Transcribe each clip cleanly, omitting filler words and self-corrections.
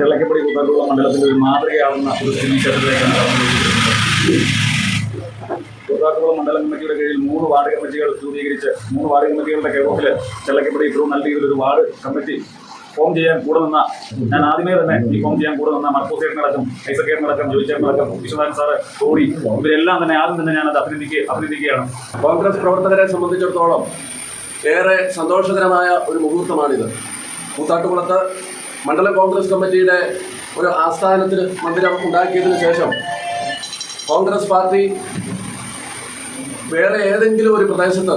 ചെള്ളക്കപ്പടി കൂത്താട്ടുകുളം മണ്ഡലത്തിൻ്റെ ഒരു മാതൃകയാവുന്ന ഒരു സ്ഥിതി ക്ഷേത്രത്തിലേക്കാണ് കൂത്താട്ടുകുളം മണ്ഡലം കമ്മിറ്റിയുടെ കീഴിൽ 3 വാർഡ് കമ്മിറ്റികൾ രൂപീകരിച്ച് 3 വാർഡ് കമ്മിറ്റികളുടെ കേരളത്തിൽ ചെള്ളക്കപ്പടി ഇത്രയും നല്ല രീതിയിലൊരു വാർഡ് കമ്മിറ്റി ഫോം ചെയ്യാൻ കൂടെ നിന്ന ഞാൻ ആദ്യമേ തന്നെ ഈ ഫോം ചെയ്യാൻ കൂടെ നിന്ന മർക്കോസേട്ടനടക്കം ഐസക്കേട്ടനടക്കം ജോയിച്ചേട്ടനടക്കം വിശ്വനാഥൻ സാറ് കോടി ഇവരെല്ലാം തന്നെ ആദ്യം തന്നെ ഞാനത് അഭിനന്ദിക്കുകയാണ്. കോൺഗ്രസ് പ്രവർത്തകരെ സംബന്ധിച്ചിടത്തോളം ഏറെ സന്തോഷകരമായ ഒരു മുഹൂർത്തമാണിത്. കൂത്താട്ടുകുളത്ത് മണ്ഡലം കോൺഗ്രസ് കമ്മിറ്റിയുടെ ഒരു ആസ്ഥാനത്തിന് മന്ദിരം ഉണ്ടാക്കിയതിനു ശേഷം കോൺഗ്രസ് പാർട്ടി വേറെ ഏതെങ്കിലും ഒരു പ്രദേശത്ത്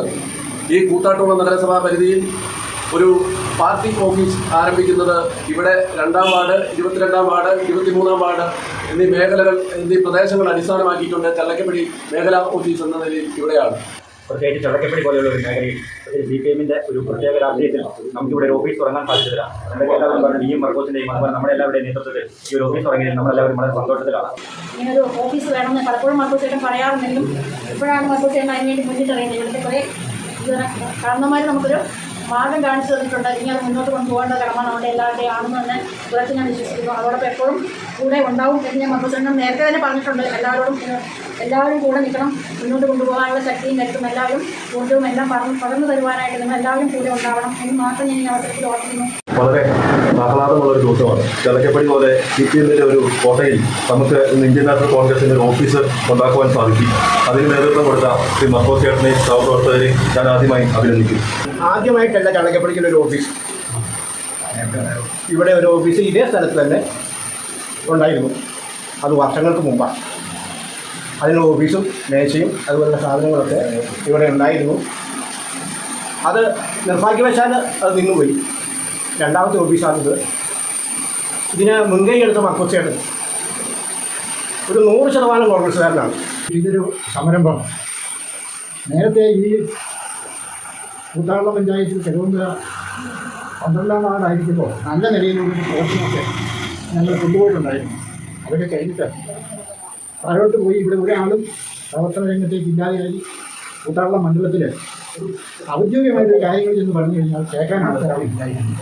ഈ കൂത്താട്ടുകുളം നഗരസഭാ പരിധിയിൽ ഒരു പാർട്ടി ഓഫീസ് ആരംഭിക്കുന്നത് ഇവിടെ 2-ാം വാർഡ്, 22-ാം വാർഡ്, 23-ാം വാർഡ് എന്നീ പ്രദേശങ്ങൾ അടിസ്ഥാനമാക്കിയിട്ടുണ്ട് ചെള്ളക്കപ്പടി മേഖലാ ഓഫീസ് എന്ന നിലയിൽ ഇവിടെയാണ്. പ്രത്യേകിച്ച് ചെള്ളക്കപ്പടി പോലെയുള്ള ഒരു മേഖലയിൽ CPM-ന്റെ ഒരു പ്രത്യേക രാഷ്ട്രീയത്തിൽ നമുക്കിവിടെ ഒരു ഓഫീസ് തുടങ്ങാൻ സാധിച്ചില്ല. നമ്മുടെ എല്ലാവരും പറഞ്ഞു ഈ മർക്കോസിൻ്റെയും അതുപോലെ നമ്മുടെ എല്ലാവരുടെയും നേതൃത്വത്തിൽ ഈ ഒരു ഓഫീസ് തുടങ്ങിയതിൽ നമ്മളെല്ലാവരും വളരെ സന്തോഷത്തിലാണ്. ഇങ്ങനെ ഒരു ഓഫീസ് വേണമെന്ന് പലപ്പോഴും മർക്കോസേട്ടൻ പറയാറുണ്ടെങ്കിലും ഇപ്പോഴാണ് മർക്കോസേട്ടൻ അതിനുവേണ്ടി മുന്നിട്ടിറങ്ങിയത്. ഇവിടുത്തെ കുറേ കാരണന്മാർ നമുക്കൊരു മാർഗം കാണിച്ചു തന്നിട്ടുണ്ട്. ഇനി അത് മുന്നോട്ട് കൊണ്ടുപോകേണ്ട കടമ നമ്മുടെ എല്ലാവരുടെയും ആണെന്ന് തന്നെ ഉറച്ച് ഞാൻ വിശ്വസിക്കുന്നു. അതോടൊപ്പം എപ്പോഴും കൂടെ ഉണ്ടാവും എന്ന് ഞാൻ മർക്കോസേട്ടൻ നേരത്തെ തന്നെ പറഞ്ഞിട്ടുണ്ട്. എല്ലാവരും കൂടെ നിൽക്കണം, മുന്നോട്ട് കൊണ്ടുപോകാനുള്ള ശക്തിയും കരുത്തും എല്ലാവരും ഊർജ്ജവും എല്ലാം പകർന്നു തരുവാനായിട്ട് നിങ്ങൾ എല്ലാവരും കൂടെ ഉണ്ടാവണം എന്ന് മാത്രം ഞാൻ ഈ അവസരത്തിൽ ഓർക്കുന്നു. വളരെ ആഹ്ലാദമുള്ളൊരു ദിവസമാണ്. ചെള്ളക്കപ്പടി പോലെ CPM-ന്റെ ഒരു കോട്ടയിൽ നമുക്ക് ഇന്ത്യൻ നാഷണൽ കോൺഗ്രസിൻ്റെ ഒരു ഓഫീസ് ഉണ്ടാക്കുവാൻ സാധിക്കും. അതിന് നേതൃത്വം കൊടുത്ത ശ്രീ മർക്കോസേട്ടനെയും സഹപ്രവർത്തകരെയും ഞാൻ ആദ്യമായി അഭിനന്ദിക്കുന്നു. ആദ്യമായിട്ടല്ല ചെള്ളക്കപ്പടിക്കുള്ള ഓഫീസ്, ഇവിടെ ഒരു ഓഫീസ് ഇതേ സ്ഥലത്ത് തന്നെ ഉണ്ടായിരുന്നു. അത് വർഷങ്ങൾക്ക് മുമ്പാണ്. അതിന് ഓഫീസും മേശയും അതുപോലുള്ള സാധനങ്ങളൊക്കെ ഇവിടെ ഉണ്ടായിരുന്നു. അത് നിർഭാഗ്യവശാൽ അത് നിന്നുപോയി. 2ാമത്തെ ഓഫീസാണിത്. ഇതിന് മുൻകൈ എടുത്ത മർക്കോസേട്ടൻ ഒരു 100% കോൺഗ്രസ്സുകാരനാണ്. ഇതൊരു സംരംഭം നേരത്തെ ഈ കൂത്താട്ടുകുളം പഞ്ചായത്തിൽ തിരുവനന്തപുര 12-ാം വാർഡായിരിക്കുമ്പോൾ നല്ല നിലയിലുള്ള പ്രവർത്തനമൊക്കെ ഞങ്ങൾ കൊണ്ടുപോയിട്ടുണ്ടായിരുന്നു. അതൊക്കെ കഴിഞ്ഞിട്ട് താഴോട്ട് പോയി ഇവിടെ ഒരാളും പ്രവർത്തന രംഗത്തേക്ക് ഇല്ലാതെയായി. കൂത്താട്ടുകുളം മണ്ഡലത്തിൽ ഔദ്യോഗികമായിട്ട് കാര്യങ്ങൾ ചെന്ന് പറഞ്ഞു കഴിഞ്ഞാൽ കേൾക്കാൻ ആൾക്കാർ ഇല്ലായിരുന്നു.